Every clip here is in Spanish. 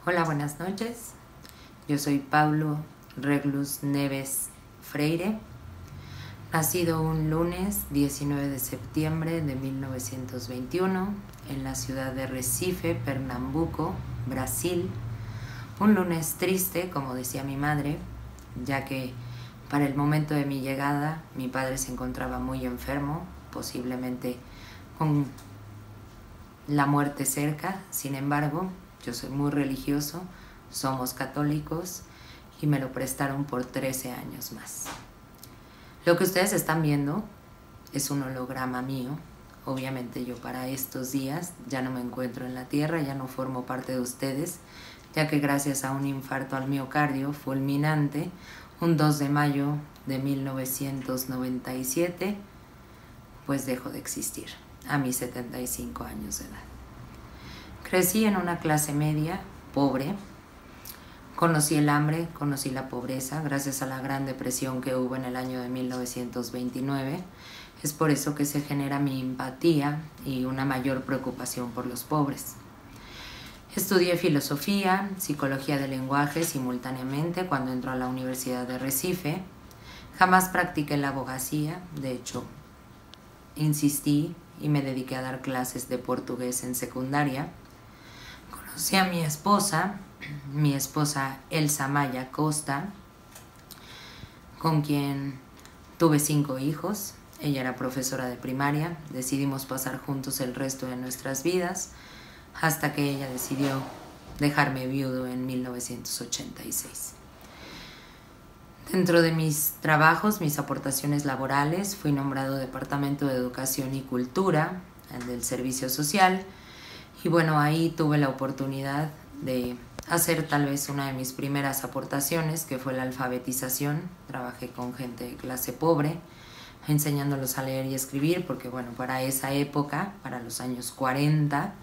Hola, buenas noches. Yo soy Paulo Reglus Neves Freire, nacido un lunes 19 de septiembre de 1921 en la ciudad de Recife, Pernambuco, Brasil. Un lunes triste, como decía mi madre, ya que para el momento de mi llegada mi padre se encontraba muy enfermo, posiblemente con la muerte cerca. Sin embargo, yo soy muy religioso, somos católicos y me lo prestaron por 13 años más. Lo que ustedes están viendo es un holograma mío. Obviamente yo para estos días ya no me encuentro en la tierra, ya no formo parte de ustedes, ya que gracias a un infarto al miocardio fulminante, un 2 de mayo de 1997, pues dejo de existir a mis 75 años de edad. Crecí en una clase media, pobre. Conocí el hambre, conocí la pobreza, gracias a la Gran Depresión que hubo en el año de 1929. Es por eso que se genera mi empatía y una mayor preocupación por los pobres. Estudié filosofía, psicología del lenguaje simultáneamente cuando entró a la Universidad de Recife. Jamás practiqué la abogacía, de hecho, insistí y me dediqué a dar clases de portugués en secundaria. Conocí a mi esposa Elsa Maya Costa, con quien tuve 5 hijos. Ella era profesora de primaria, decidimos pasar juntos el resto de nuestras vidas, hasta que ella decidió dejarme viudo en 1986. Dentro de mis trabajos, mis aportaciones laborales, fui nombrado Departamento de Educación y Cultura del Servicio Social. Y bueno, ahí tuve la oportunidad de hacer tal vez una de mis primeras aportaciones, que fue la alfabetización. Trabajé con gente de clase pobre, enseñándolos a leer y escribir, porque bueno, para esa época, para los años 40,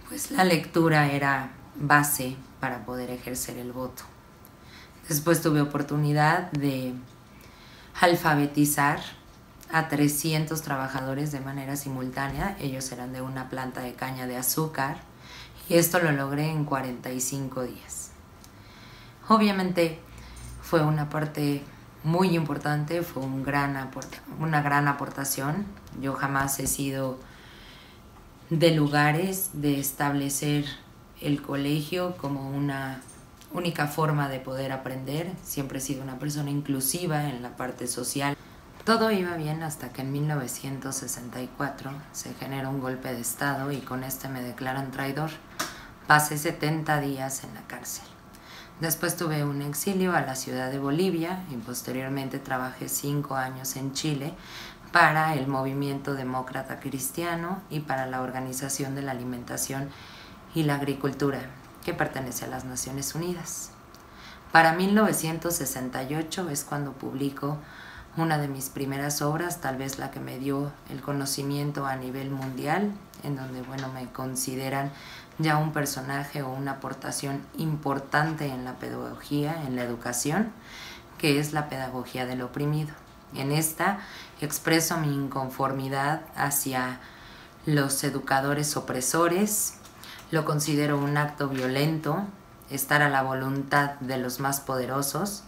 pues la lectura era base para poder ejercer el voto. Después tuve oportunidad de alfabetizar a 300 trabajadores de manera simultánea. Ellos eran de una planta de caña de azúcar y esto lo logré en 45 días. Obviamente fue una parte muy importante, fue una gran aportación. Yo jamás he sido de lugares de establecer el colegio como una única forma de poder aprender. Siempre he sido una persona inclusiva en la parte social. Todo iba bien hasta que en 1964 se genera un golpe de estado y con este me declaran traidor. Pasé 70 días en la cárcel. Después tuve un exilio a la ciudad de Bolivia y posteriormente trabajé 5 años en Chile para el Movimiento Demócrata Cristiano y para la Organización de la Alimentación y la Agricultura, que pertenece a las Naciones Unidas. Para 1968 es cuando publico una de mis primeras obras, tal vez la que me dio el conocimiento a nivel mundial, en donde bueno, me consideran ya un personaje o una aportación importante en la pedagogía, en la educación, que es la pedagogía del oprimido. En esta expreso mi inconformidad hacia los educadores opresores. Lo considero un acto violento, estar a la voluntad de los más poderosos.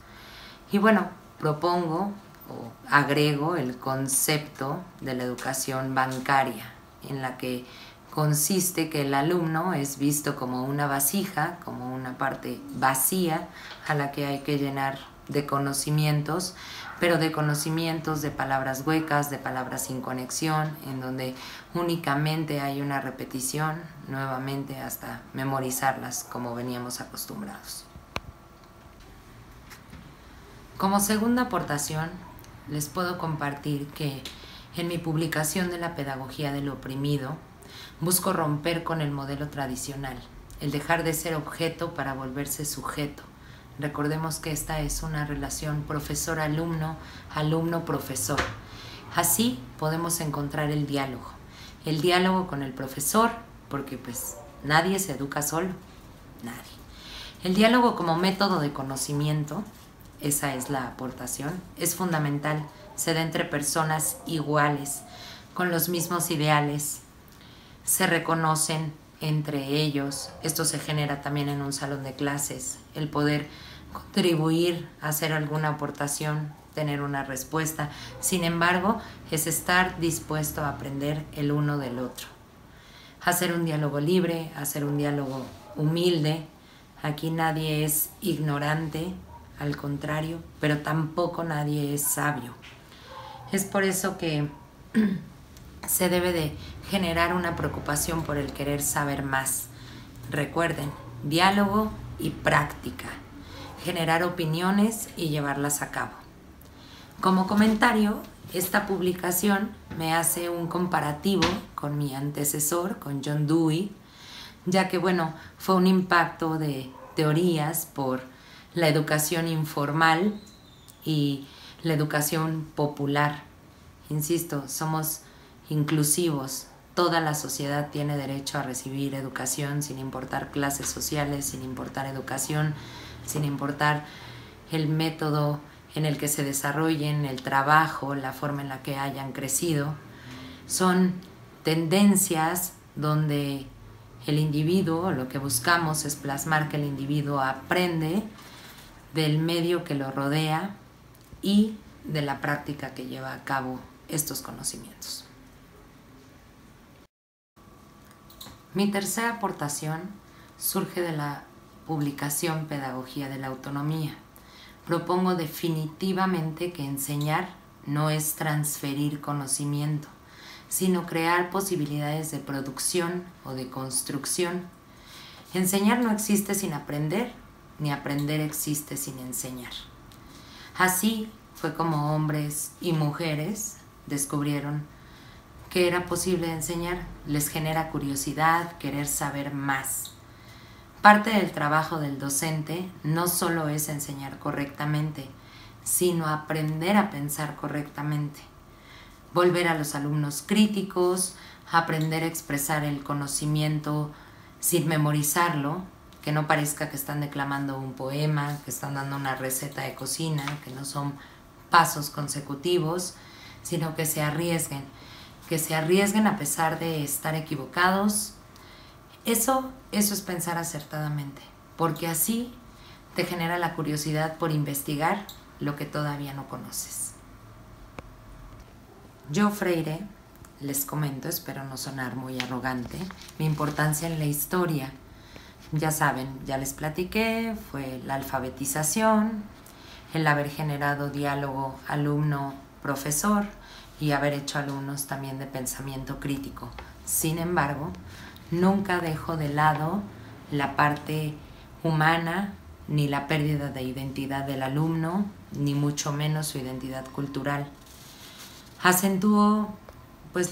Y bueno, propongo o agrego el concepto de la educación bancaria, en la que consiste que el alumno es visto como una vasija, como una parte vacía a la que hay que llenar de conocimientos, pero de conocimientos de palabras huecas, de palabras sin conexión, en donde únicamente hay una repetición, nuevamente hasta memorizarlas como veníamos acostumbrados. Como segunda aportación, les puedo compartir que en mi publicación de la pedagogía del oprimido, busco romper con el modelo tradicional, el dejar de ser objeto para volverse sujeto. Recordemos que esta es una relación profesor-alumno, alumno-profesor. Así podemos encontrar el diálogo con el profesor, porque pues nadie se educa solo, nadie. El diálogo como método de conocimiento, esa es la aportación, es fundamental, se da entre personas iguales, con los mismos ideales, se reconocen entre ellos. Esto se genera también en un salón de clases, el poder contribuir, hacer alguna aportación, tener una respuesta. Sin embargo, es estar dispuesto a aprender el uno del otro. Hacer un diálogo libre, hacer un diálogo humilde. Aquí nadie es ignorante, al contrario, pero tampoco nadie es sabio. Es por eso que se debe de generar una preocupación por el querer saber más. Recuerden, diálogo y práctica. Generar opiniones y llevarlas a cabo. Como comentario, esta publicación me hace un comparativo con mi antecesor, con John Dewey, ya que fue un impacto de teorías por la educación informal y la educación popular. Insisto, somos inclusivos. Toda la sociedad tiene derecho a recibir educación sin importar clases sociales, sin importar educación, sin importar el método en el que se desarrollen, el trabajo, la forma en la que hayan crecido. Son tendencias donde el individuo, lo que buscamos es plasmar que el individuo aprende del medio que lo rodea y de la práctica que lleva a cabo estos conocimientos. Mi tercera aportación surge de la publicación Pedagogía de la Autonomía. Propongo definitivamente que enseñar no es transferir conocimiento, sino crear posibilidades de producción o de construcción. Enseñar no existe sin aprender, ni aprender existe sin enseñar. Así fue como hombres y mujeres descubrieron que era posible enseñar. Les genera curiosidad, querer saber más. Parte del trabajo del docente no solo es enseñar correctamente, sino aprender a pensar correctamente. Volver a los alumnos críticos, aprender a expresar el conocimiento sin memorizarlo, que no parezca que están declamando un poema, que están dando una receta de cocina, que no son pasos consecutivos, sino que se arriesguen a pesar de estar equivocados. Eso es pensar acertadamente, porque así te genera la curiosidad por investigar lo que todavía no conoces. Yo, Freire, les comento, espero no sonar muy arrogante, mi importancia en la historia. Ya saben, ya les platiqué, fue la alfabetización, el haber generado diálogo alumno-profesor y haber hecho alumnos también de pensamiento crítico. Sin embargo, nunca dejo de lado la parte humana, ni la pérdida de identidad del alumno, ni mucho menos su identidad cultural. Acentúo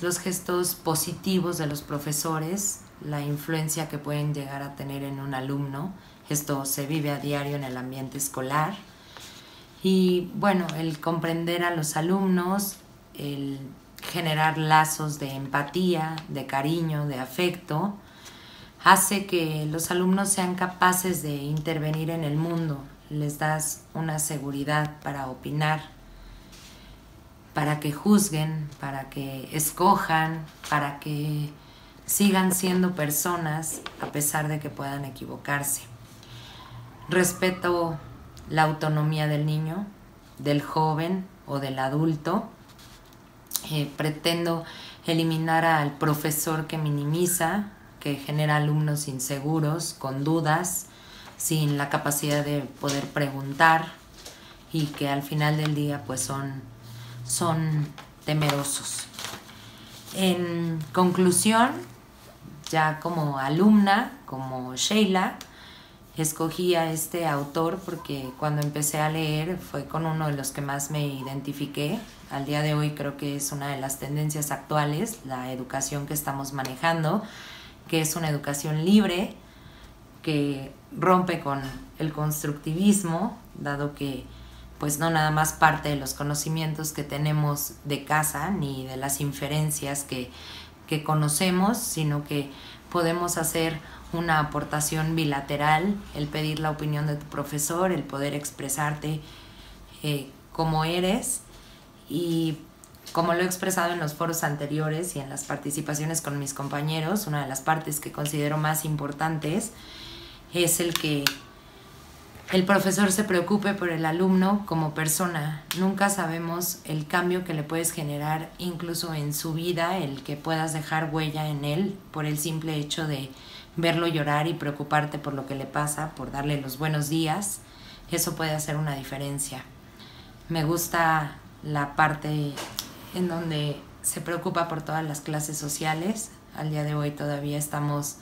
los gestos positivos de los profesores, la influencia que pueden llegar a tener en un alumno. Esto se vive a diario en el ambiente escolar. Y el comprender a los alumnos, el generar lazos de empatía, de cariño, de afecto, hace que los alumnos sean capaces de intervenir en el mundo. Les das una seguridad para opinar, para que juzguen, para que escojan, para que sigan siendo personas a pesar de que puedan equivocarse. Respeto la autonomía del niño, del joven o del adulto. Pretendo eliminar al profesor que minimiza, que genera alumnos inseguros, con dudas, sin la capacidad de poder preguntar y que al final del día son temerosos. En conclusión, ya como alumna, como Sheila, escogí a este autor porque cuando empecé a leer fue con uno de los que más me identifiqué. Al día de hoy creo que es una de las tendencias actuales, la educación que estamos manejando, que es una educación libre, que rompe con el constructivismo, dado que no nada más parte de los conocimientos que tenemos de casa, ni de las inferencias que conocemos, sino que podemos hacer una aportación bilateral, el pedir la opinión de tu profesor, el poder expresarte como eres y Como lo he expresado en los foros anteriores y en las participaciones con mis compañeros, una de las partes que considero más importantes es el que el profesor se preocupe por el alumno como persona. Nunca sabemos el cambio que le puedes generar incluso en su vida, el que puedas dejar huella en él por el simple hecho de verlo llorar y preocuparte por lo que le pasa, por darle los buenos días. Eso puede hacer una diferencia. Me gusta la parte en donde se preocupa por todas las clases sociales. Al día de hoy todavía estamos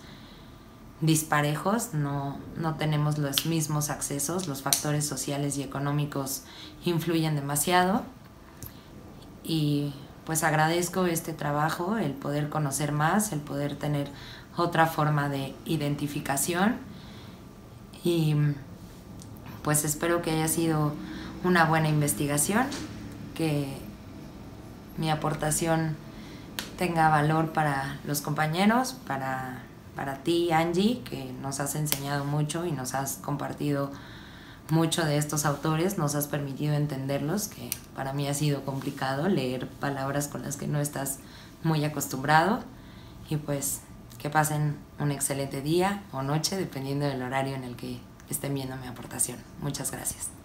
disparejos, no tenemos los mismos accesos, los factores sociales y económicos influyen demasiado, y pues agradezco este trabajo, el poder conocer más, el poder tener otra forma de identificación, y pues espero que haya sido una buena investigación, que mi aportación tenga valor para los compañeros, para ti, Angie, que nos has enseñado mucho y nos has compartido mucho de estos autores, nos has permitido entenderlos, que para mí ha sido complicado leer palabras con las que no estás muy acostumbrado. Y pues que pasen un excelente día o noche, dependiendo del horario en el que estén viendo mi aportación. Muchas gracias.